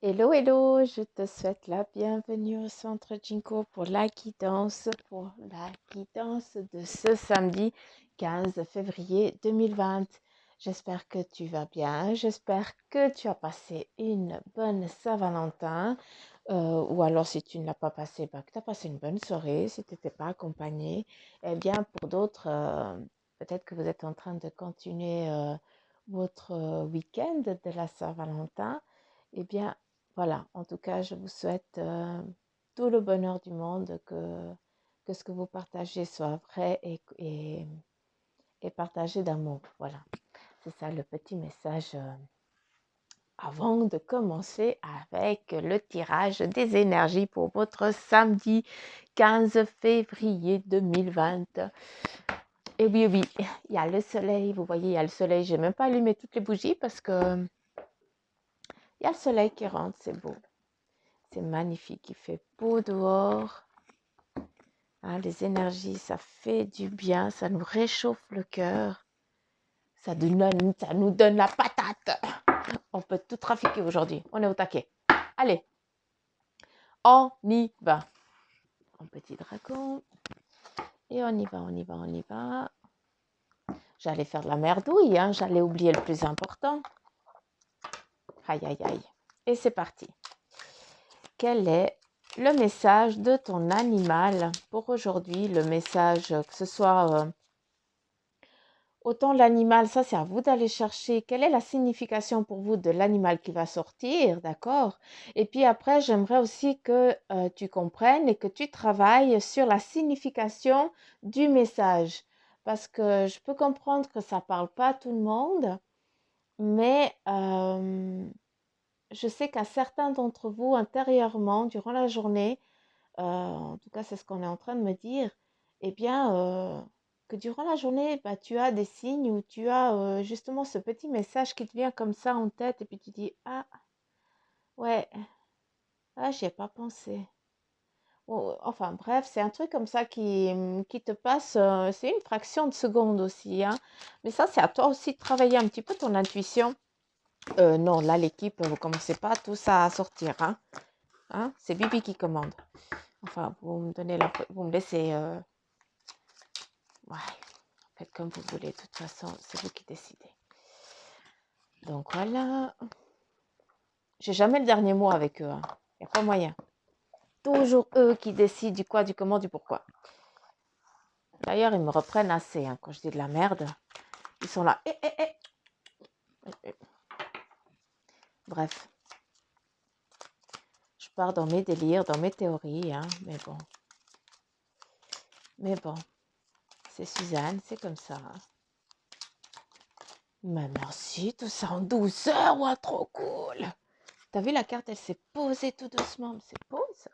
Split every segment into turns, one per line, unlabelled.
Hello, hello, je te souhaite la bienvenue au centre Jinko pour la guidance de ce samedi 15 février 2020. J'espère que tu vas bien, j'espère que tu as passé une bonne Saint-Valentin, ou alors si tu ne l'as pas passé, que tu as passé une bonne soirée, si tu n'étais pas accompagné. Eh bien, pour d'autres, peut-être que vous êtes en train de continuer votre week-end de la Saint-Valentin. Eh bien, voilà, en tout cas, je vous souhaite tout le bonheur du monde, que ce que vous partagez soit vrai et partagé d'amour. Voilà, c'est ça le petit message avant de commencer avec le tirage des énergies pour votre samedi 15 février 2020. Et oui, oui, il y a le soleil, vous voyez, il y a le soleil. Je n'ai même pas allumé toutes les bougies parce que il y a le soleil qui rentre, c'est beau. C'est magnifique, il fait beau dehors. Hein, les énergies, ça fait du bien, ça nous réchauffe le cœur. Ça nous donne la patate. On peut tout trafiquer aujourd'hui, on est au taquet. Allez, on y va. Un petit dragon. Et on y va, on y va, on y va. J'allais faire de la merdouille, hein, j'allais oublier le plus important. Aïe, aïe, aïe. Et c'est parti. Quel est le message de ton animal pour aujourd'hui? Le message, que ce soit autant l'animal, ça c'est à vous d'aller chercher. Quelle est la signification pour vous de l'animal qui va sortir, d'accord? Et puis après, j'aimerais aussi que tu comprennes et que tu travailles sur la signification du message. Parce que je peux comprendre que ça ne parle pas à tout le monde, mais je sais qu'à certains d'entre vous, intérieurement, durant la journée, en tout cas c'est ce qu'on est en train de me dire, eh bien, que durant la journée, tu as des signes où tu as justement ce petit message qui te vient comme ça en tête et puis tu dis, ah, ouais, ah, j'y ai pas pensé. Enfin bref, c'est un truc comme ça qui te passe, c'est une fraction de seconde aussi, hein. Mais ça, c'est à toi aussi de travailler un petit peu ton intuition. Non, là, l'équipe, vous commencez pas tous à sortir, hein. Hein, c'est Bibi qui commande. Enfin, vous me laissez... ouais, faites comme vous voulez. De toute façon, c'est vous qui décidez. Donc voilà. J'ai jamais le dernier mot avec eux. Il n'y a pas moyen. Toujours eux qui décident du quoi, du comment, du pourquoi. D'ailleurs, ils me reprennent assez quand je dis de la merde. Ils sont là. Bref. Je pars dans mes délires, dans mes théories. Mais bon. Mais bon. C'est Suzanne, c'est comme ça. Mais merci, tout ça en 12 heures. Ouais, trop cool. T'as vu la carte, elle s'est posée tout doucement. C'est beau ça.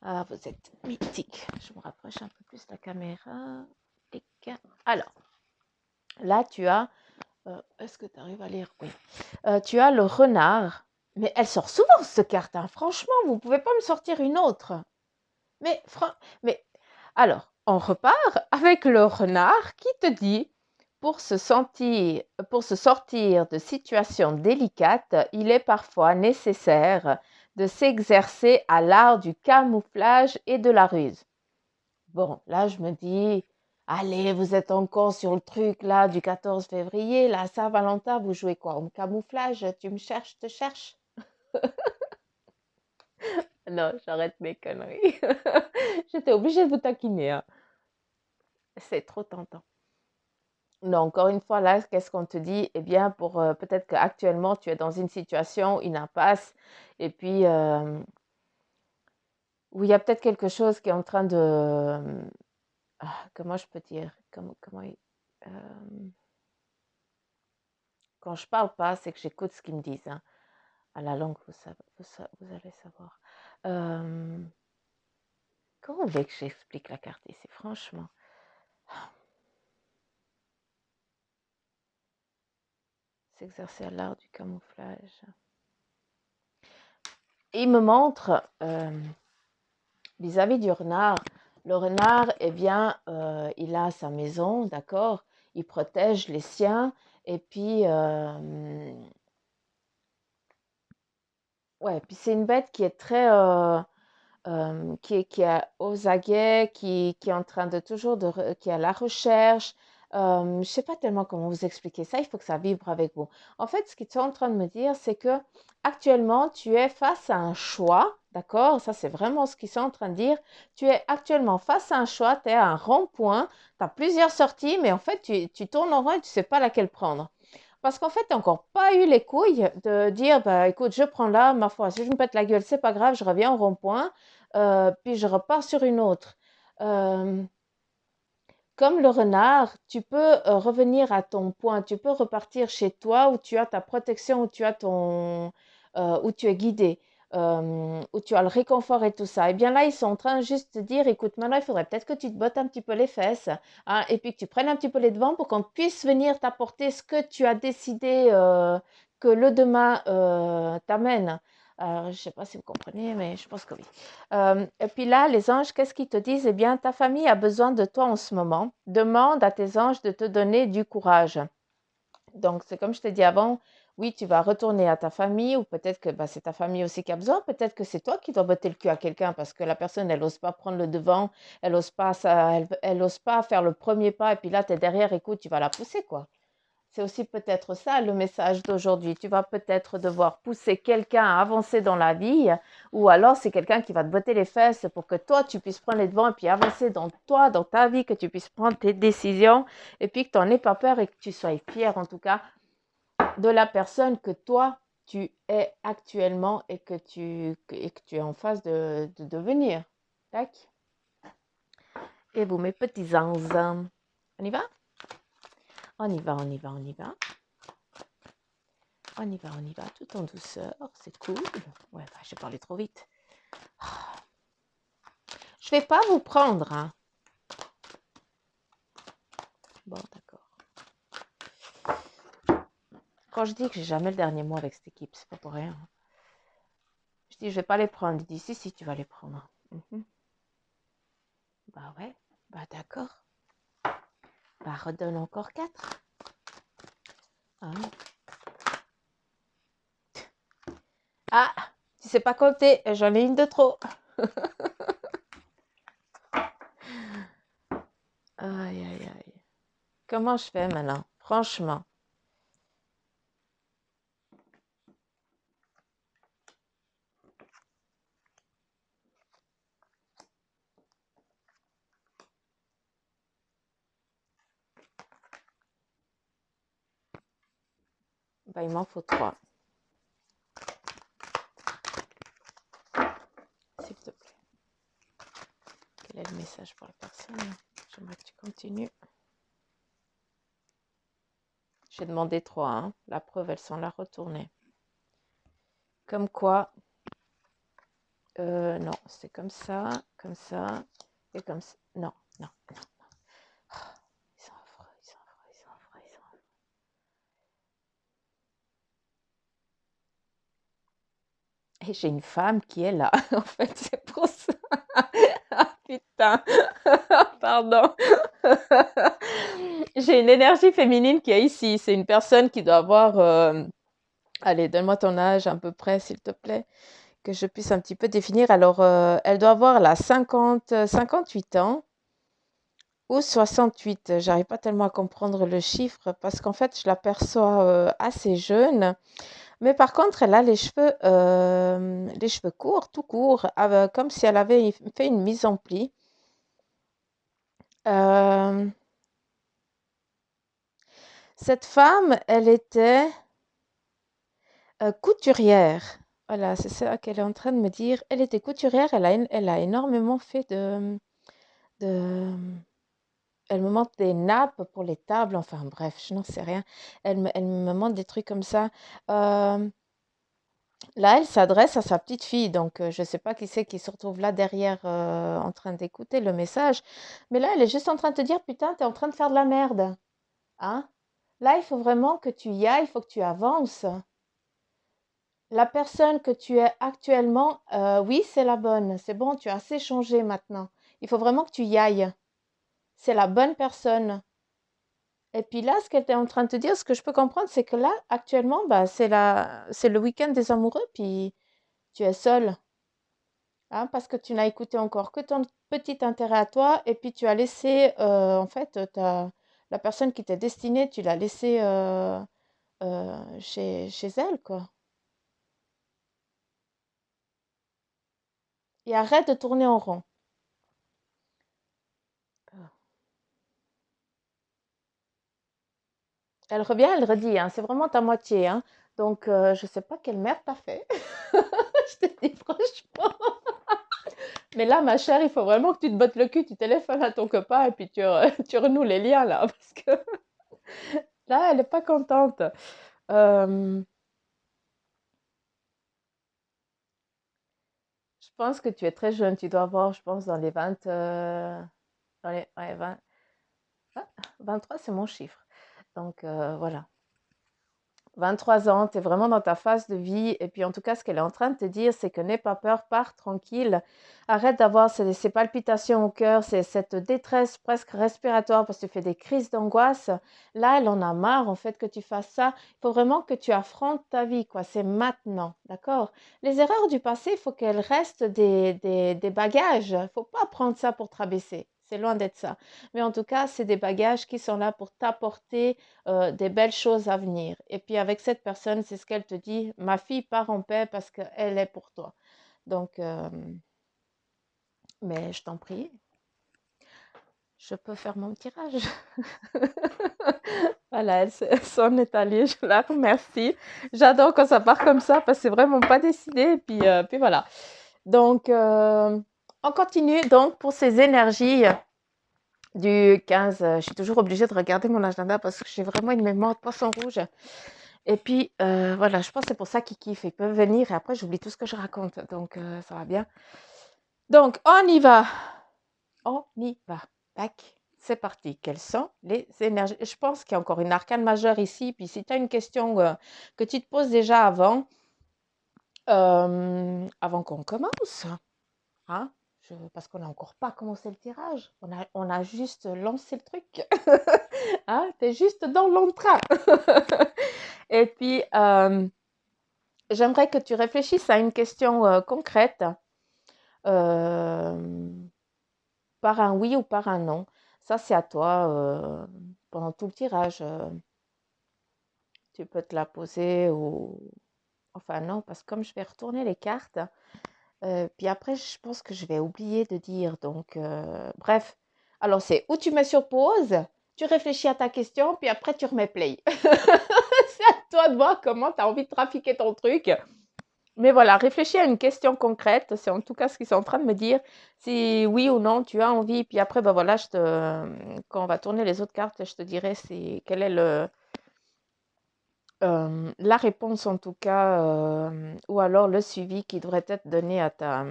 Ah, vous êtes mythique. Je me rapproche un peu plus de la caméra. Alors, là, tu as... est-ce que tu arrives à lire? Oui. Tu as le renard. Mais elle sort souvent, cette carte. Hein. Franchement, vous ne pouvez pas me sortir une autre. Mais alors, on repart avec le renard qui te dit, pour se sortir de situations délicates, il est parfois nécessaire de s'exercer à l'art du camouflage et de la ruse. Bon, là, je me dis, allez, vous êtes encore sur le truc là du 14 février, là, Saint-Valentin, vous jouez quoi? Au camouflage? Tu me cherches, je te cherche? Non, j'arrête mes conneries. J'étais obligée de vous taquiner. Hein. C'est trop tentant. Non, encore une fois, là, qu'est-ce qu'on te dit? Eh bien, pour peut-être qu'actuellement, tu es dans une situation, une impasse, et puis où il y a peut-être quelque chose qui est en train de... comment je peux dire? Quand je parle pas, c'est que j'écoute ce qu'ils me disent. Hein. À la langue, vous allez savoir. Comment vous voulez que j'explique la carte ici, franchement? S'exercer à l'art du camouflage. Il me montre, vis-à-vis du renard, le renard, eh bien, il a sa maison, d'accord? Il protège les siens Et puis, ouais, puis c'est une bête qui est très, qui est aux aguets, qui est en train de toujours qui est à la recherche. Je ne sais pas tellement comment vous expliquer ça, il faut que ça vibre avec vous. En fait, ce qu'ils sont en train de me dire, c'est que actuellement, tu es face à un choix, d'accord? Ça, c'est vraiment ce qu'ils sont en train de dire. Tu es actuellement face à un choix, tu es à un rond-point, tu as plusieurs sorties, mais en fait, tu tournes en rond et tu ne sais pas laquelle prendre. Parce qu'en fait, tu n'as encore pas eu les couilles de dire, bah, écoute, je prends là, ma foi, si je me pète la gueule, c'est pas grave, je reviens au rond-point, puis je repars sur une autre. Euh, Comme le renard, tu peux revenir à ton point, tu peux repartir chez toi où tu as ta protection, où tu as où tu es guidé, où tu as le réconfort et tout ça. Et bien là, ils sont en train juste de dire, écoute, maintenant, il faudrait peut-être que tu te bottes un petit peu les fesses, hein, et puis que tu prennes un petit peu les devants pour qu'on puisse venir t'apporter ce que tu as décidé que le demain t'amène. Je ne sais pas si vous comprenez, mais je pense que oui. Et puis là, les anges, qu'est-ce qu'ils te disent? Eh bien, ta famille a besoin de toi en ce moment. Demande à tes anges de te donner du courage. Donc, c'est comme je t'ai dit avant, oui, tu vas retourner à ta famille ou peut-être que bah, c'est ta famille aussi qui a besoin. Peut-être que c'est toi qui dois botter le cul à quelqu'un parce que la personne, elle n'ose pas prendre le devant, elle n'ose pas, elle ose pas faire le premier pas et puis là, tu es derrière, écoute, tu vas la pousser, quoi. C'est aussi peut-être ça le message d'aujourd'hui. Tu vas peut-être devoir pousser quelqu'un à avancer dans la vie ou alors c'est quelqu'un qui va te botter les fesses pour que toi, tu puisses prendre les devants et puis avancer dans toi, dans ta vie, que tu puisses prendre tes décisions et puis que tu n'en aies pas peur et que tu sois fier en tout cas de la personne que toi, tu es actuellement et que tu es en phase de devenir. Tac. Et vous, mes petits anges, on y va? On y va, on y va, on y va. On y va, tout en douceur, c'est cool. Ouais, bah, j'ai parlé trop vite. Je vais pas vous prendre, hein. Bon, d'accord. Quand je dis que j'ai jamais le dernier mot avec cette équipe, c'est pas pour rien. Je dis, je vais pas les prendre. Il dit, si, tu vas les prendre. Bah ouais, bah d'accord. Bah redonne encore 4. Hein. Ah, tu sais pas compter, j'en ai une de trop. Aïe, aïe, aïe. Comment je fais maintenant? Franchement. Bah, il m'en faut 3. S'il te plaît. Quel est le message pour la personne? J'aimerais que tu continues. J'ai demandé 3, hein. La preuve, elles sont là retournées. Comme quoi, non, c'est comme ça et comme ça. Non, non, non. Oh, ils sont affreux, ils sont affreux, ils sont affreux, ils sont affreux. Et j'ai une femme qui est là, en fait, c'est pour ça. Ah putain, pardon. J'ai une énergie féminine qui est ici. C'est une personne qui doit avoir... Allez, donne-moi ton âge à peu près, s'il te plaît, que je puisse un petit peu définir. Alors, elle doit avoir là 58 ans ou 68. J'arrive pas tellement à comprendre le chiffre parce qu'en fait, je l'aperçois assez jeune. Mais par contre, elle a les cheveux courts, tout court, comme si elle avait fait une mise en pli. Euh, Cette femme, elle était couturière. Voilà, c'est ça qu'elle est en train de me dire. Elle était couturière, elle a énormément fait de... Elle me montre des nappes pour les tables, enfin bref, je n'en sais rien. Elle me montre des trucs comme ça. Euh, Là, elle s'adresse à sa petite fille, donc je ne sais pas qui c'est qui se retrouve là derrière en train d'écouter le message. Mais là, elle est juste en train de te dire, putain, tu es en train de faire de la merde. Hein? Là, il faut vraiment que tu y ailles, il faut que tu avances. La personne que tu es actuellement, oui, c'est la bonne. C'est bon, tu as assez changé maintenant. Il faut vraiment que tu y ailles. C'est la bonne personne. Et puis là, ce qu'elle était en train de te dire, ce que je peux comprendre, c'est que là, actuellement, bah, c'est le week-end des amoureux, puis tu es seule, hein, parce que tu n'as écouté encore que ton petit intérêt à toi, et puis tu as laissé, en fait, la personne qui t'est destinée, tu l'as laissée chez elle, quoi. Et arrête de tourner en rond. Elle revient, elle redit, hein, c'est vraiment ta moitié, hein. Donc, je sais pas quelle merde t'as fait. Je te dis franchement. Mais là, ma chère, il faut vraiment que tu te bottes le cul, tu téléphones à ton copain et puis tu renoues les liens là, parce que là, elle n'est pas contente. Euh, je pense que tu es très jeune, tu dois avoir, je pense, dans les 20, dans les ouais, 20, ah, 23, c'est mon chiffre. Donc, voilà. 23 ans, tu es vraiment dans ta phase de vie. Et puis, en tout cas, ce qu'elle est en train de te dire, c'est que n'aie pas peur, pars tranquille. Arrête d'avoir ces palpitations au cœur, cette détresse presque respiratoire parce que tu fais des crises d'angoisse. Là, elle en a marre, en fait, que tu fasses ça. Il faut vraiment que tu affrontes ta vie, quoi. C'est maintenant, d'accord? Les erreurs du passé, il faut qu'elles restent des bagages. Il ne faut pas prendre ça pour te rabaisser. C'est loin d'être ça. Mais en tout cas, c'est des bagages qui sont là pour t'apporter des belles choses à venir. Et puis avec cette personne, c'est ce qu'elle te dit, ma fille part en paix parce qu'elle est pour toi. Donc, mais je t'en prie, je peux faire mon tirage. Voilà, elle s'en est allée, je la remercie. J'adore quand ça part comme ça parce que c'est vraiment pas décidé. Et puis voilà. Donc, on continue donc pour ces énergies du 15. Je suis toujours obligée de regarder mon agenda parce que j'ai vraiment une mémoire de poisson rouge. Et puis, voilà, je pense que c'est pour ça qu'ils kiffent. Ils peuvent venir et après, j'oublie tout ce que je raconte. Donc, ça va bien. Donc, on y va. On y va. Tac. C'est parti. Quelles sont les énergies? Je pense qu'il y a encore une arcane majeure ici. Puis, si tu as une question que tu te poses déjà avant qu'on commence, hein, parce qu'on n'a encore pas commencé le tirage. On a juste lancé le truc. Hein, tu es juste dans l'entrain. Et puis, j'aimerais que tu réfléchisses à une question concrète, euh, par un oui ou par un non. Ça, c'est à toi pendant tout le tirage. Tu peux te la poser ou... Enfin, non, parce que comme je vais retourner les cartes, puis après, je pense que je vais oublier de dire. Donc, bref. Alors, c'est où tu mets sur pause, tu réfléchis à ta question, puis après, tu remets play. C'est à toi de voir comment tu as envie de trafiquer ton truc. Mais voilà, réfléchis à une question concrète. C'est en tout cas ce qu'ils sont en train de me dire. Si oui ou non, tu as envie. Puis après, ben voilà, quand on va tourner les autres cartes, je te dirai quelle est la réponse en tout cas, ou alors le suivi qui devrait être donné à ta,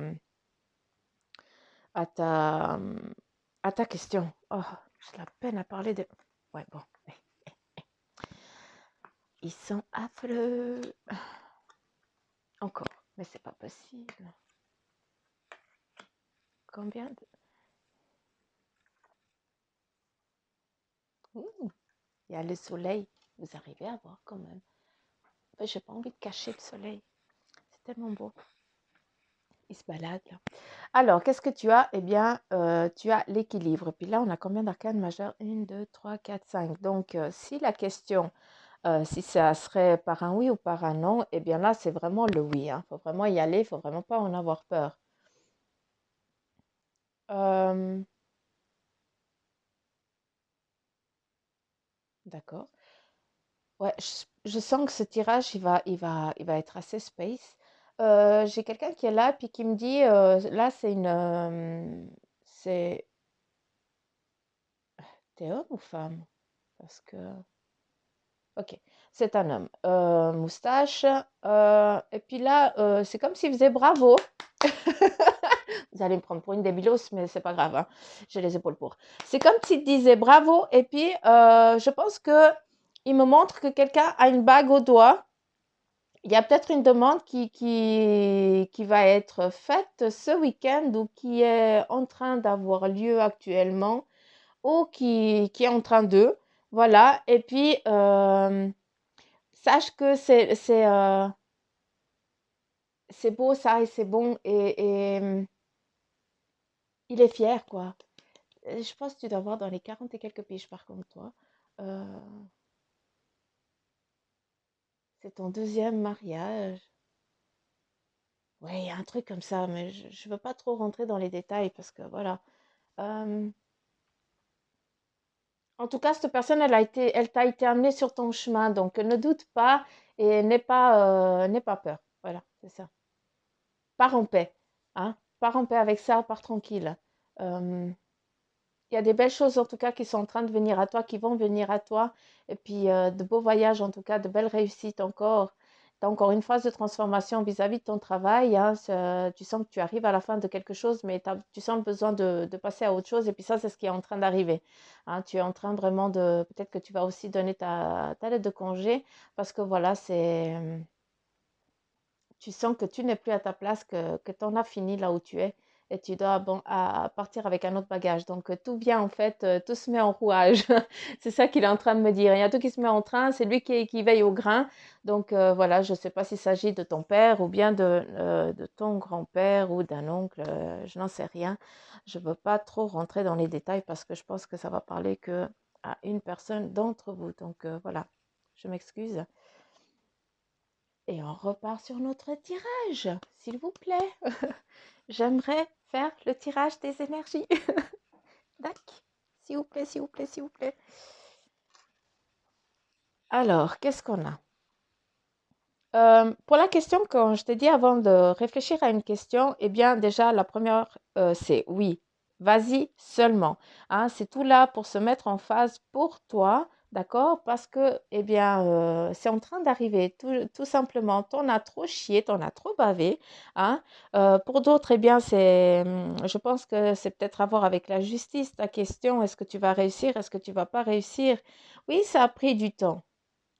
à ta question. Oh, j'ai la peine à parler de... Ouais, bon. Ils sont affreux. Encore. Mais c'est pas possible. Combien de... Ouh, il y a le soleil. Vous arrivez à voir quand même. Je n'ai pas envie de cacher le soleil. C'est tellement beau. Il se balade là. Alors, qu'est-ce que tu as? Eh bien, tu as l'équilibre. Puis là, on a combien d'arcanes majeures? 1, 2, 3, 4, 5. Donc, si la question, si ça serait par un oui ou par un non, eh bien là, c'est vraiment le oui. Il faut vraiment y aller. Il ne faut vraiment pas en avoir peur. Euh, d'accord. Ouais, je sens que ce tirage, il va être assez space. J'ai quelqu'un qui est là, puis qui me dit, là, c'est, t'es homme ou femme? Parce que, ok, c'est un homme. Moustache. Et puis là, c'est comme s'il faisait bravo. Vous allez me prendre pour une débilos, mais c'est pas grave, hein. J'ai les épaules pour. C'est comme s'il disait bravo, et puis je pense que il me montre que quelqu'un a une bague au doigt. Il y a peut-être une demande qui va être faite ce week-end ou qui est en train d'avoir lieu actuellement ou qui est en train de. Voilà. Et puis, sache que c'est beau ça et c'est bon et il est fier, quoi. Je pense que tu dois avoir dans les 40 et quelques piges par contre, toi. Euh, c'est ton deuxième mariage. Ouais, il y a un truc comme ça, mais je veux pas trop rentrer dans les détails parce que voilà. Euh, En tout cas, cette personne, elle t'a été amenée sur ton chemin, donc ne doute pas et n'aie pas peur. Voilà, c'est ça. Pars en paix, hein. Pars en paix avec ça, pars tranquille. Euh, Il y a des belles choses en tout cas qui sont en train de venir à toi, qui vont venir à toi. Et puis de beaux voyages en tout cas, de belles réussites encore. Tu as encore une phase de transformation vis-à-vis de ton travail, hein. Tu sens que tu arrives à la fin de quelque chose, mais tu sens le besoin de passer à autre chose. Et puis ça, c'est ce qui est en train d'arriver, hein. Tu es en train vraiment de... Peut-être que tu vas aussi donner ta lettre de congé parce que voilà, tu sens que tu n'es plus à ta place, que tu en as fini là où tu es et tu dois bon, à partir avec un autre bagage. Donc tout vient en fait, tout se met en rouage. C'est ça qu'il est en train de me dire. Il y a tout qui se met en train, c'est lui qui veille au grain. Donc voilà, je ne sais pas s'il s'agit de ton père ou bien de ton grand-père ou d'un oncle, je n'en sais rien. Je ne veux pas trop rentrer dans les détails parce que je pense que ça va parler que à une personne d'entre vous. Donc voilà, je m'excuse. Et on repart sur notre tirage, s'il vous plaît. J'aimerais faire le tirage des énergies. D'accord. S'il vous plaît, s'il vous plaît, s'il vous plaît. Alors, qu'est-ce qu'on a? Pour la question, quand je t'ai dit avant de réfléchir à une question, eh bien, déjà, la première, c'est oui. Vas-y seulement, hein. C'est tout là pour se mettre en phase pour toi, d'accord? Parce que, eh bien, c'est en train d'arriver, tout simplement. T'en as trop chié, t'en as trop bavé, hein. Pour d'autres, eh bien, je pense que c'est peut-être à voir avec la justice, ta question. Est-ce que tu vas réussir? Est-ce que tu vas pas réussir? Oui, ça a pris du temps.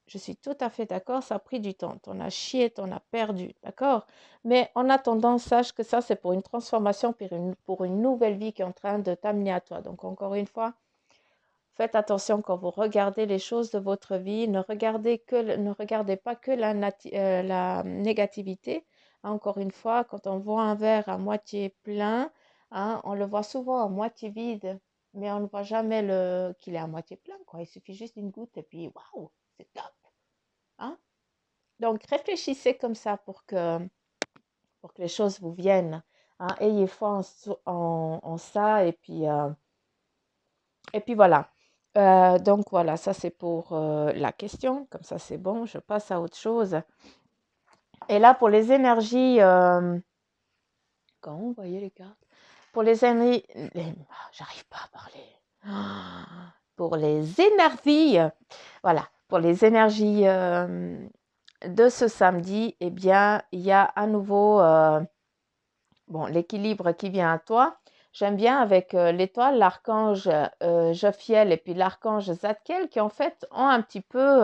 Je suis tout à fait d'accord, ça a pris du temps. T'en as chié, t'en as perdu, d'accord? Mais en attendant, sache que ça, c'est pour une transformation, pour une nouvelle vie qui est en train de t'amener à toi. Donc, encore une fois, faites attention quand vous regardez les choses de votre vie. Ne regardez pas que la négativité. Hein, encore une fois, quand on voit un verre à moitié plein, hein, on le voit souvent à moitié vide, mais on ne voit jamais qu'il est à moitié plein, quoi. Il suffit juste d'une goutte et puis, waouh, c'est top. Hein. Donc, réfléchissez comme ça pour que les choses vous viennent. Hein. Ayez foi en ça et puis voilà. Donc voilà, ça c'est pour la question. Comme ça c'est bon, je passe à autre chose. Et là pour les énergies, quand vous voyez les cartes, pour les énergies, j'arrive pas à parler. Pour les énergies, voilà, pour les énergies de ce samedi, eh bien, il y a à nouveau bon, l'équilibre qui vient à toi. J'aime bien avec l'étoile, l'archange Jophiel et puis l'archange Zadkiel qui en fait ont un petit peu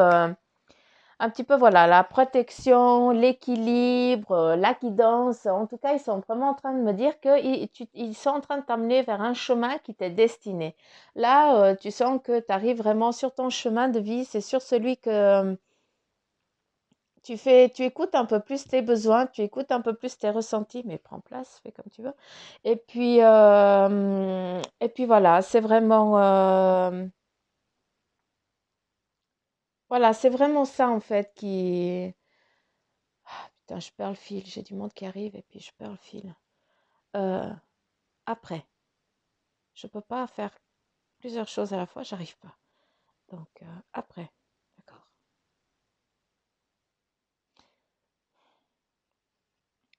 voilà, la protection, l'équilibre, la guidance. En tout cas, ils sont vraiment en train de me dire qu'ils sont en train de t'amener vers un chemin qui t'est destiné. Là, tu sens que tu arrives vraiment sur ton chemin de vie, c'est sur celui que tu écoutes un peu plus tes besoins, tu écoutes un peu plus tes ressentis, mais prends place, fais comme tu veux. Et puis voilà, c'est vraiment, voilà, c'est vraiment ça en fait qui. Ah, putain, je perds le fil. J'ai du monde qui arrive et puis je perds le fil. Euh, Après, je peux pas faire plusieurs choses à la fois, j'arrive pas. Donc après, d'accord.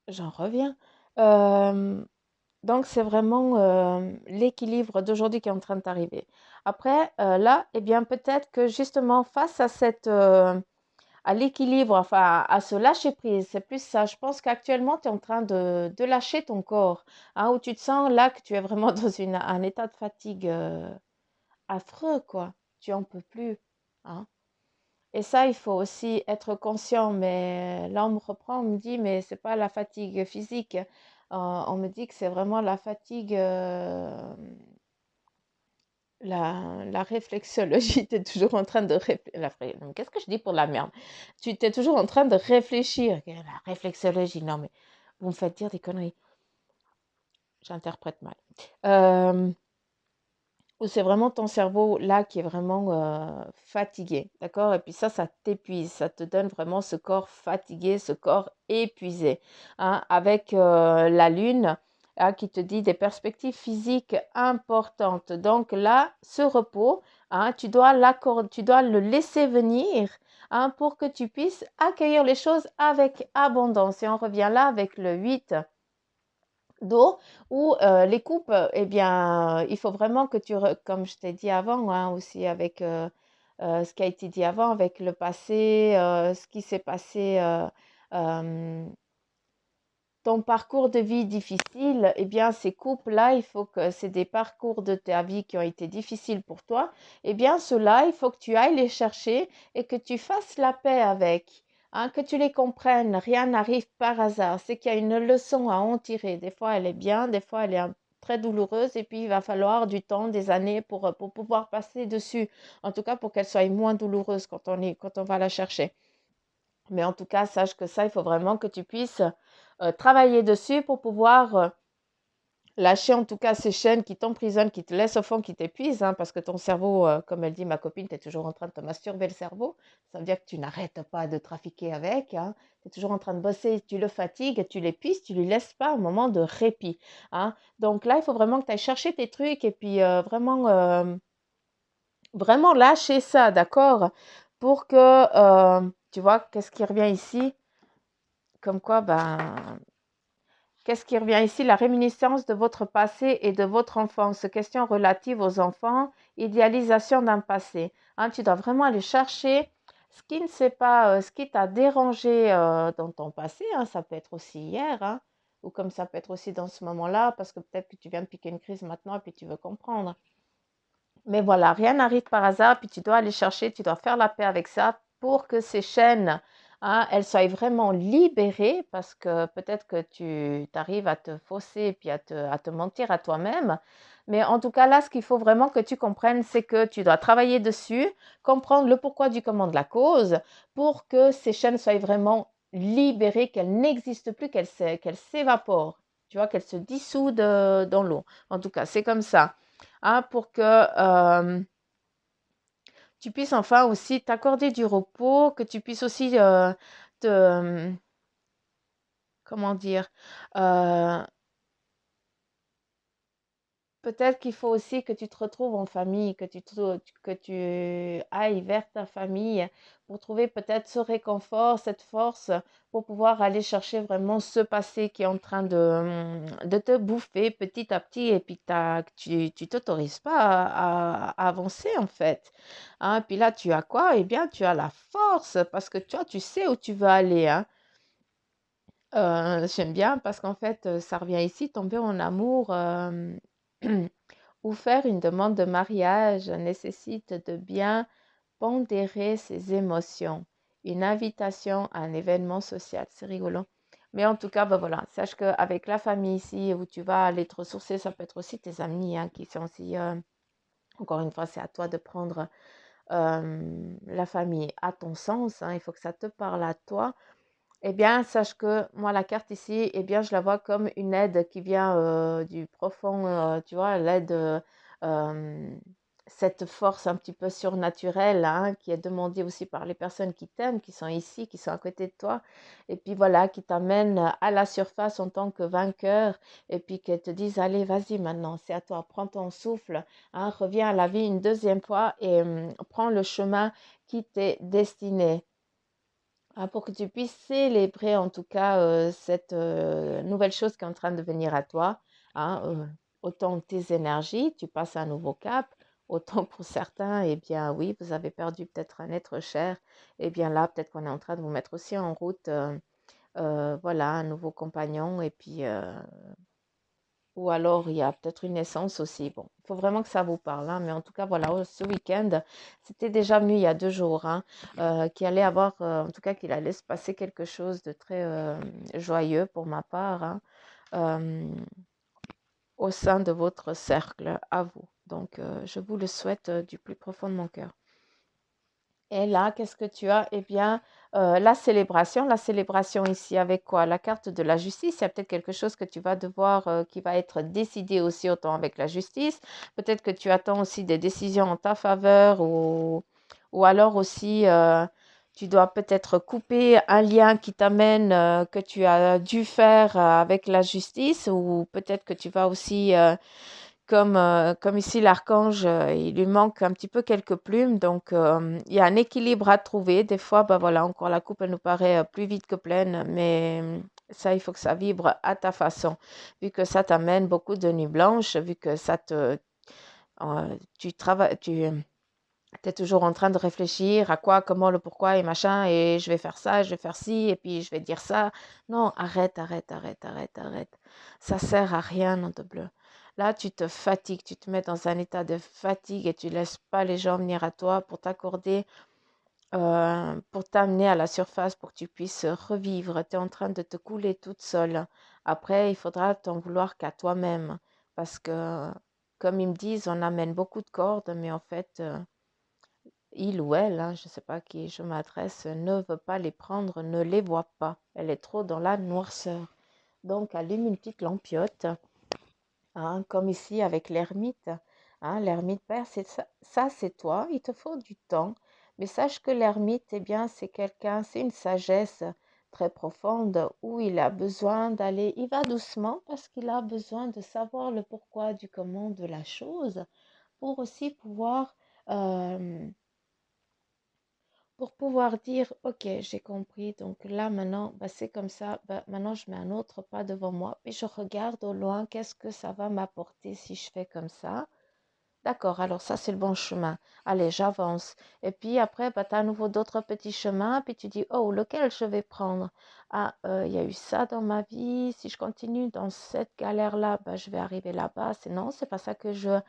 J'en reviens. Euh, Donc, c'est vraiment l'équilibre d'aujourd'hui qui est en train d'arriver. Après, là, eh bien, peut-être que justement, face à à l'équilibre, enfin, à ce lâcher-prise, c'est plus ça. Je pense qu'actuellement, tu es en train de lâcher ton corps, hein, où tu te sens là que tu es vraiment dans un état de fatigue affreux, quoi. Tu en peux plus, hein. Et ça, il faut aussi être conscient. Mais là, on me reprend, on me dit, mais c'est pas la fatigue physique. On me dit que c'est vraiment la fatigue la réflexologie, tu es toujours en train de réfléchir. Qu'est-ce que je dis pour la merde? Tu es toujours en train de réfléchir. La réflexologie, non mais vous me faites dire des conneries. J'interprète mal. Où c'est vraiment ton cerveau là qui est vraiment fatigué, d'accord? Et puis ça t'épuise, ça te donne vraiment ce corps fatigué, ce corps épuisé, hein, avec la lune hein, qui te dit des perspectives physiques importantes. Donc là, ce repos, hein, tu dois tu dois le laisser venir hein, pour que tu puisses accueillir les choses avec abondance. Et on revient là avec le 8 d'eau ou les coupes, eh bien, il faut vraiment que comme je t'ai dit avant, hein, aussi avec ce qui a été dit avant, avec le passé, ce qui s'est passé, euh, ton parcours de vie difficile, eh bien, ces coupes-là, il faut que c'est des parcours de ta vie qui ont été difficiles pour toi. Eh bien, ceux-là, il faut que tu ailles les chercher et que tu fasses la paix avec, hein, que tu les comprennes. Rien n'arrive par hasard. C'est qu'il y a une leçon à en tirer. Des fois, elle est bien, des fois, elle est très douloureuse et puis il va falloir du temps, des années pour pouvoir passer dessus. En tout cas, pour qu'elle soit moins douloureuse quand on va la chercher. Mais en tout cas, sache que ça, il faut vraiment que tu puisses travailler dessus pour pouvoir lâcher en tout cas ces chaînes qui t'emprisonnent, qui te laissent au fond, qui t'épuisent, hein, parce que ton cerveau, comme elle dit ma copine, tu es toujours en train de te masturber le cerveau. Ça veut dire que tu n'arrêtes pas de trafiquer avec. Hein. Tu es toujours en train de bosser, tu le fatigues, tu l'épuises, tu lui laisses pas un moment de répit. Hein. Donc là, il faut vraiment que tu ailles chercher tes trucs et puis vraiment lâcher ça, d'accord? Pour que, tu vois, qu'est-ce qui revient ici? Comme quoi, ben, qu'est-ce qui revient ici? La réminiscence de votre passé et de votre enfance. Questions relatives aux enfants, idéalisation d'un passé. Hein, tu dois vraiment aller chercher ce qui ne s'est pas, ce qui t'a dérangé dans ton passé. Hein, ça peut être aussi hier, hein, ou comme ça peut être aussi dans ce moment-là, parce que peut-être que tu viens de piquer une crise maintenant et puis tu veux comprendre. Mais voilà, rien n'arrive par hasard, puis tu dois aller chercher, tu dois faire la paix avec ça pour que ces chaînes, hein, elles soient vraiment libérées, parce que peut-être que tu arrives à te fausser et puis à te mentir à toi-même. Mais en tout cas, là, ce qu'il faut vraiment que tu comprennes, c'est que tu dois travailler dessus, comprendre le pourquoi du comment de la cause, pour que ces chaînes soient vraiment libérées, qu'elles n'existent plus, qu'elles s'évaporent, tu vois, qu'elles se dissoudent dans l'eau. En tout cas, c'est comme ça hein, pour que tu puisses enfin aussi t'accorder du repos, que tu puisses aussi te, comment dire, euh, peut-être qu'il faut aussi que tu te retrouves en famille, que tu ailles vers ta famille pour trouver peut-être ce réconfort, cette force pour pouvoir aller chercher vraiment ce passé qui est en train de te bouffer petit à petit et puis tu t'autorises pas à avancer en fait. Hein, puis là, tu as quoi? Eh bien, tu as la force parce que tu sais où tu veux aller. Hein. J'aime bien parce qu'en fait, ça revient ici, tomber en amour. Ou faire une demande de mariage nécessite de bien pondérer ses émotions. Une invitation à un événement social, c'est rigolo. Mais en tout cas, ben voilà, sache qu'avec la famille ici où tu vas aller te ressourcer, ça peut être aussi tes amis hein, qui sont aussi, encore une fois, c'est à toi de prendre la famille à ton sens. Hein, il faut que ça te parle à toi. Eh bien, sache que moi, la carte ici, eh bien, je la vois comme une aide qui vient du profond, tu vois, l'aide, cette force un petit peu surnaturelle, hein, qui est demandée aussi par les personnes qui t'aiment, qui sont ici, qui sont à côté de toi, et puis voilà, qui t'amène à la surface en tant que vainqueur, et puis qu'elles te disent, allez, vas-y maintenant, c'est à toi, prends ton souffle, hein, reviens à la vie une deuxième fois et prends le chemin qui t'est destiné. Ah, pour que tu puisses célébrer en tout cas cette nouvelle chose qui est en train de venir à toi. Hein, autant tes énergies, tu passes à un nouveau cap, autant pour certains, eh bien oui, vous avez perdu peut-être un être cher. Eh bien là, peut-être qu'on est en train de vous mettre aussi en route, voilà, un nouveau compagnon. Et puis, ou alors, il y a peut-être une naissance aussi. Bon, il faut vraiment que ça vous parle. Hein, mais en tout cas, voilà, ce week-end, c'était déjà venu il y a 2 jours, hein, qu'il allait avoir, en tout cas, qu'il allait se passer quelque chose de très joyeux pour ma part hein, euh, au sein de votre cercle, à vous. Donc, je vous le souhaite du plus profond de mon cœur. Et là, qu'est-ce que tu as? Eh bien, la célébration ici avec quoi? La carte de la justice. Il y a peut-être quelque chose que tu vas devoir, qui va être décidé aussi autant avec la justice. Peut-être que tu attends aussi des décisions en ta faveur ou alors aussi, tu dois peut-être couper un lien qui t'amène, que tu as dû faire avec la justice ou peut-être que tu vas aussi comme ici l'archange, il lui manque un petit peu quelques plumes, donc il y a un équilibre à trouver. Des fois, bah voilà, encore la coupe, elle nous paraît plus vide que pleine, mais ça, il faut que ça vibre à ta façon. Vu que ça t'amène beaucoup de nuits blanches, vu que tu travailles, tu es toujours en train de réfléchir à quoi, comment, le pourquoi et machin, et je vais faire ça, je vais faire ci, et puis je vais dire ça. Non, arrête, arrête, arrête, arrête, arrête. Ça sert à rien, nom de bleu. Là, tu te fatigues, tu te mets dans un état de fatigue et tu laisses pas les gens venir à toi pour t'accorder, pour t'amener à la surface pour que tu puisses revivre. Tu es en train de te couler toute seule. Après, il faudra t'en vouloir qu'à toi-même parce que, comme ils me disent, on amène beaucoup de cordes, mais en fait, il ou elle, hein, je ne sais pas à qui je m'adresse, ne veut pas les prendre, ne les voit pas. Elle est trop dans la noirceur. Donc, allume une petite lampiote, hein, comme ici avec l'ermite. Hein, l'ermite père, c'est ça, c'est toi. Il te faut du temps. Mais sache que l'ermite, eh bien, c'est quelqu'un, c'est une sagesse très profonde où il a besoin d'aller, il va doucement parce qu'il a besoin de savoir le pourquoi du comment de la chose pour aussi pouvoir dire, ok, j'ai compris, donc là maintenant, bah, c'est comme ça, bah, maintenant je mets un autre pas devant moi et je regarde au loin, qu'est-ce que ça va m'apporter si je fais comme ça. D'accord, alors ça c'est le bon chemin. Allez, j'avance. Et puis après, bah, tu as à nouveau d'autres petits chemins, puis tu dis, oh, lequel je vais prendre? Ah, il y a eu ça dans ma vie, si je continue dans cette galère-là, bah, je vais arriver là-bas. C'est non, c'est pas ça que je...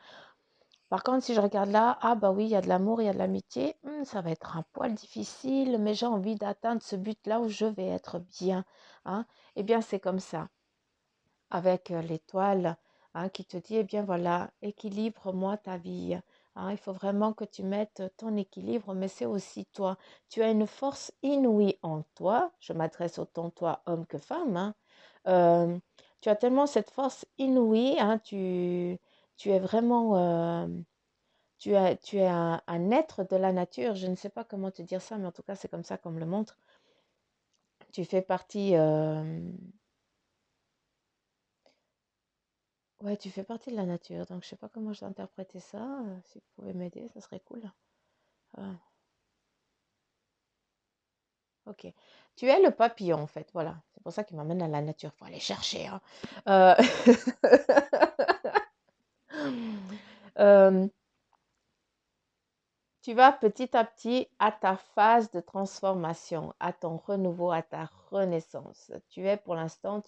Par contre, si je regarde là, ah bah oui, il y a de l'amour, il y a de l'amitié, ça va être un poil difficile, mais j'ai envie d'atteindre ce but-là où je vais être bien. Hein. Eh bien, c'est comme ça, avec l'étoile hein, qui te dit, eh bien voilà, équilibre-moi ta vie. Hein. Il faut vraiment que tu mettes ton équilibre, mais c'est aussi toi. Tu as une force inouïe en toi. Je m'adresse autant toi, homme que femme. Hein. Euh, tu as tellement cette force inouïe, hein, tu es vraiment... tu es un être de la nature. Je ne sais pas comment te dire ça, mais en tout cas, c'est comme ça qu'on me le montre. Tu fais partie, ouais, tu fais partie de la nature. Donc, je sais pas comment je vais interpréter ça. Si vous pouvez m'aider, ça serait cool. Ah, ok. Tu es le papillon, en fait. Voilà. C'est pour ça qu'il m'amène à la nature. Faut aller chercher. Hein. Euh, euh, Tu vas petit à petit à ta phase de transformation, à ton renouveau, à ta renaissance. Tu es pour l'instant,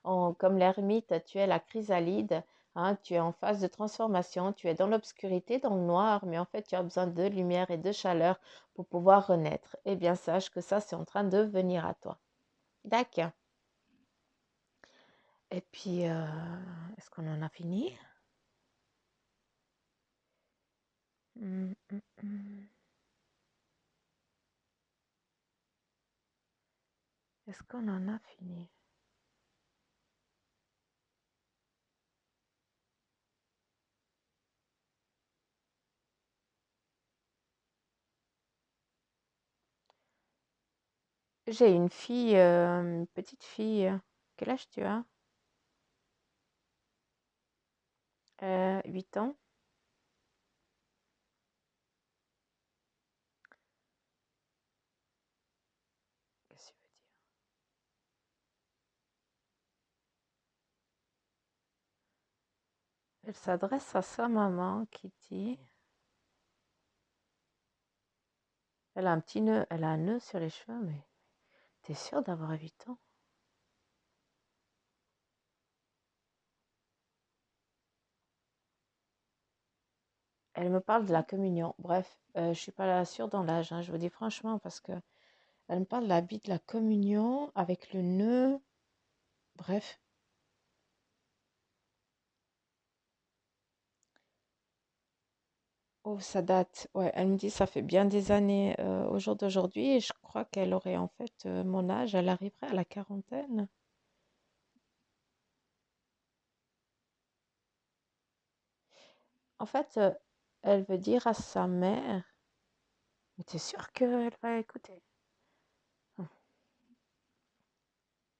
comme l'ermite, tu es la chrysalide, hein, tu es en phase de transformation, tu es dans l'obscurité, dans le noir, mais en fait tu as besoin de lumière et de chaleur pour pouvoir renaître. Eh bien sache que ça c'est en train de venir à toi. D'accord. Et puis, est-ce qu'on en a fini? Hum, hum, hum. Est-ce qu'on en a fini? J'ai une fille, une petite fille. Quel âge tu as? 8 ans. Qu'est-ce que tu veux dire? Elle s'adresse à sa maman qui dit, elle a un petit nœud, elle a un nœud sur les cheveux, mais t'es sûre d'avoir 8 ans? Elle me parle de la communion. Bref, je suis pas là sûre dans l'âge, hein, je vous dis franchement, parce que elle me parle de l'habit de la communion avec le nœud. Bref, Oh, ça date. Ouais, elle me dit ça fait bien des années au jour d'aujourd'hui et je crois qu'elle aurait en fait mon âge, elle arriverait à la quarantaine. En fait, elle veut dire à sa mère, mais t'es sûre qu'elle va écouter? Hum,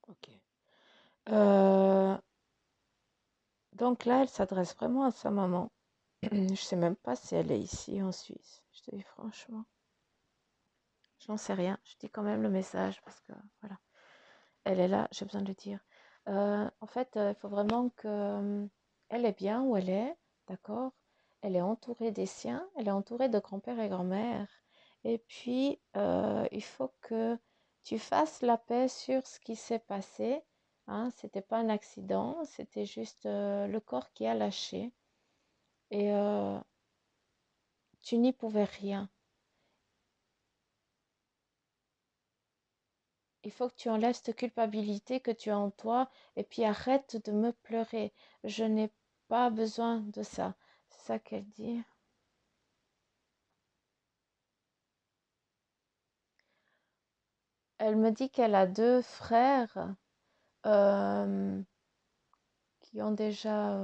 ok. Euh, donc là, elle s'adresse vraiment à sa maman. Je sais même pas si elle est ici en Suisse. Je te dis franchement, j'en sais rien. Je dis quand même le message parce que voilà, elle est là, j'ai besoin de le dire. En fait, il faut vraiment que elle est bien où elle est, d'accord? Elle est entourée des siens, elle est entourée de grand-père et grand-mère. Et puis, il faut que tu fasses la paix sur ce qui s'est passé. Hein, c'était pas un accident, c'était juste le corps qui a lâché. Et tu n'y pouvais rien. Il faut que tu enlèves cette culpabilité que tu as en toi et puis arrête de me pleurer. Je n'ai pas besoin de ça. C'est ça qu'elle dit. Elle me dit qu'elle a deux frères euh, qui ont déjà...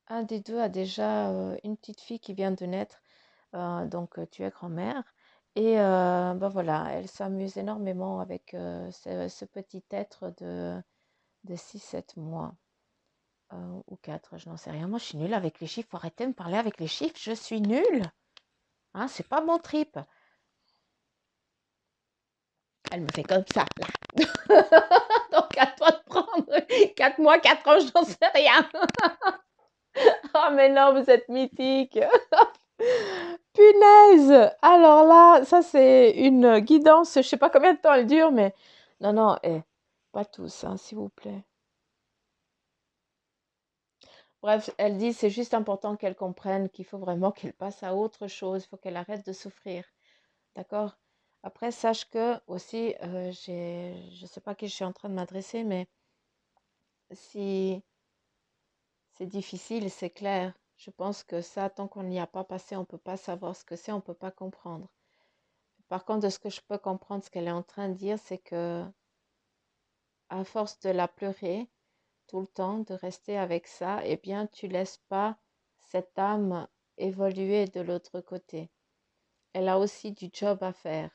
un des deux a déjà une petite fille qui vient de naître. Donc tu es grand-mère. Et ben voilà, elle s'amuse énormément avec ce petit être de 6 7 mois. Ou 4, je n'en sais rien. Moi, je suis nulle avec les chiffres. Faut arrêter de me parler avec les chiffres. Je suis nulle. Hein, c'est pas mon trip. Elle me fait comme ça, là. Donc, à toi de prendre 4 mois, 4 ans, je n'en sais rien. Oh, mais non, vous êtes mythique. Punaise. Alors là, ça, c'est une guidance. Je sais pas combien de temps elle dure, mais... Non, non, pas tous, hein, s'il vous plaît. Bref, elle dit c'est juste important qu'elle comprenne qu'il faut vraiment qu'elle passe à autre chose. Il faut qu'elle arrête de souffrir. D'accord? Après, sache que aussi, je ne sais pas à qui je suis en train de m'adresser, mais si c'est difficile, c'est clair. Je pense que ça, tant qu'on n'y a pas passé, on ne peut pas savoir ce que c'est, on ne peut pas comprendre. Par contre, de ce que je peux comprendre, ce qu'elle est en train de dire, c'est que à force de la pleurer tout le temps, de rester avec ça, eh bien, tu laisses pas cette âme évoluer de l'autre côté. Elle a aussi du job à faire.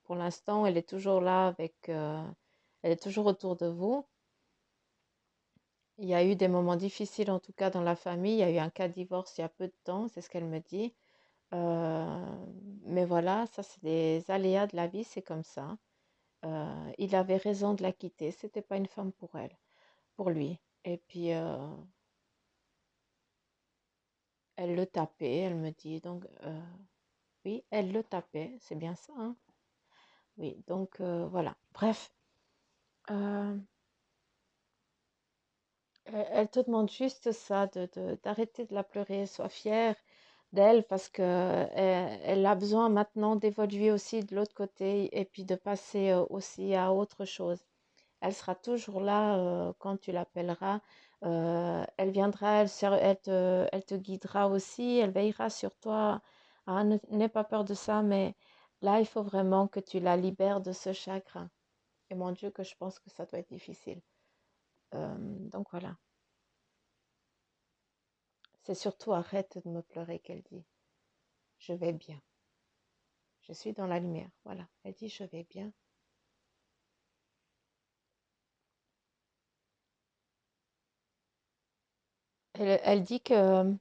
Pour l'instant, elle est toujours là avec, elle est toujours autour de vous. Il y a eu des moments difficiles, en tout cas dans la famille. Il y a eu un cas de divorce il y a peu de temps, c'est ce qu'elle me dit. Euh, mais voilà, ça c'est des aléas de la vie, c'est comme ça. Il avait raison de la quitter. C'était pas une femme pour elle, pour lui. Et puis elle le tapait, elle me dit. Donc oui, elle le tapait, c'est bien ça, hein. Oui, donc voilà. Bref. Euh, Elle te demande juste ça, d'arrêter de la pleurer, sois fière d'elle parce que elle a besoin maintenant d'évoluer aussi de l'autre côté et puis de passer aussi à autre chose. Elle sera toujours là quand tu l'appelleras. Elle viendra, elle te guidera aussi, elle veillera sur toi. Ah, n'aie pas peur de ça, mais là, il faut vraiment que tu la libères de ce chagrin. Et mon Dieu, que je pense que ça doit être difficile. Donc voilà. C'est surtout arrête de me pleurer qu'elle dit. Je vais bien. Je suis dans la lumière. Voilà. Elle dit je vais bien. Elle dit que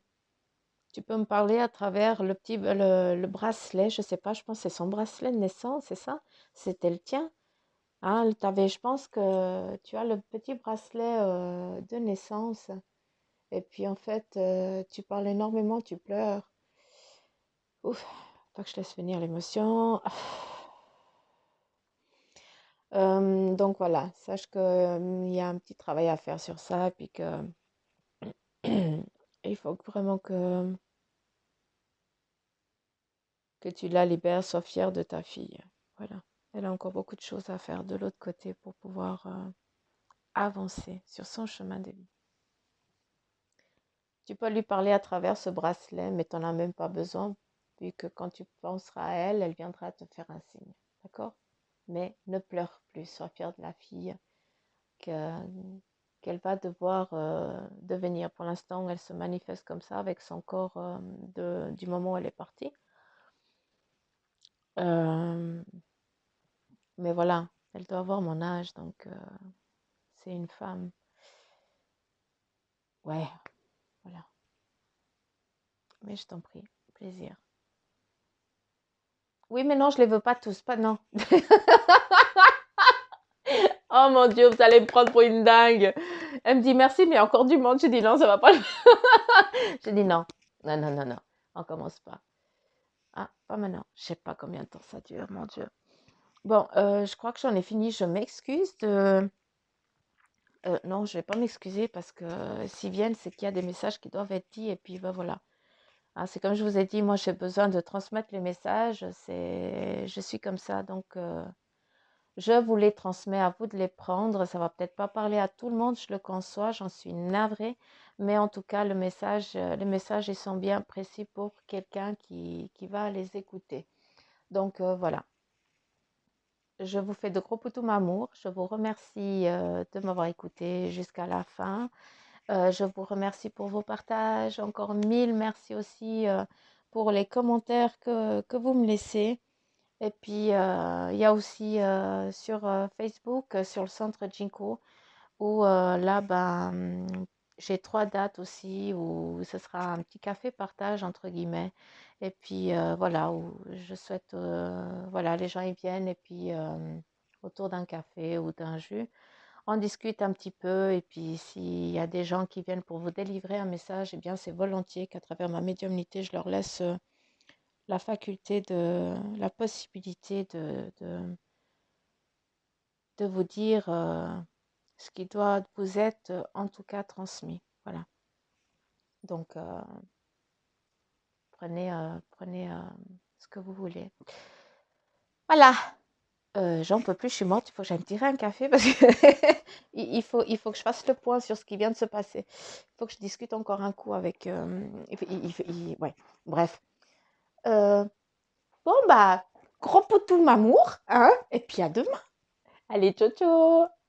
tu peux me parler à travers le bracelet. Je sais pas, je pense que c'est son bracelet de naissance, c'est ça? C'était le tien. Hein, je pense que tu as le petit bracelet de naissance. Et puis en fait, tu parles énormément, tu pleures. Ouf, pas que je laisse venir l'émotion. Donc voilà, sache qu'il y a un petit travail à faire sur ça et puis que il faut vraiment que tu la libères, sois fière de ta fille. Voilà, elle a encore beaucoup de choses à faire de l'autre côté pour pouvoir avancer sur son chemin de vie. Tu peux lui parler à travers ce bracelet, mais tu n'en as même pas besoin, vu que quand tu penseras à elle, elle viendra te faire un signe. D'accord? Mais ne pleure plus, sois fière de la fille que- qu'elle va devoir devenir. Pour l'instant, elle se manifeste comme ça avec son corps du moment où elle est partie. Euh, mais voilà, elle doit avoir mon âge, donc c'est une femme. Ouais, voilà. Mais je t'en prie, plaisir. Oui, mais non, je les veux pas tous, pas non. Oh mon Dieu, vous allez me prendre pour une dingue. Elle me dit merci, mais il y a encore du monde. J'ai dit non, ça va pas. J'ai dit non. Non, non, non, non. On commence pas. Ah, pas maintenant. Je sais pas combien de temps ça dure, mon Dieu. Bon, je crois que j'en ai fini. Je m'excuse de... non, je vais pas m'excuser parce que s'ils viennent, c'est qu'il y a des messages qui doivent être dits et puis ben, voilà. Ah, c'est comme je vous ai dit, moi j'ai besoin de transmettre les messages. Je suis comme ça, donc je vous les transmets, à vous de les prendre. Ça va peut-être pas parler à tout le monde, je le conçois, j'en suis navrée, mais en tout cas, les messages, ils sont bien précis pour quelqu'un qui va les écouter. Donc voilà, je vous fais de gros poutous amour. Je vous remercie de m'avoir écouté jusqu'à la fin. Je vous remercie pour vos partages. Encore mille merci aussi pour les commentaires que vous me laissez. Et puis, il y a aussi sur Facebook, sur le centre Jinko, où là, ben, j'ai 3 dates aussi, où ce sera un petit café partage, entre guillemets. Et puis, voilà, où je souhaite, voilà, les gens y viennent, et puis autour d'un café ou d'un jus, on discute un petit peu. Et puis, s'il y a des gens qui viennent pour vous délivrer un message, eh bien, c'est volontiers qu'à travers ma médiumnité, je leur laisse la faculté la possibilité de vous dire ce qui doit vous être en tout cas transmis. Voilà. Donc, prenez ce que vous voulez. Voilà. J'en peux plus, je suis morte. Il faut que j'aille me tirer un café parce que il faut que je fasse le point sur ce qui vient de se passer. Il faut que je discute encore un coup avec. Ouais, bref. Bon, bah, gros poutou m'amour, hein, et puis à demain. Allez, ciao, ciao!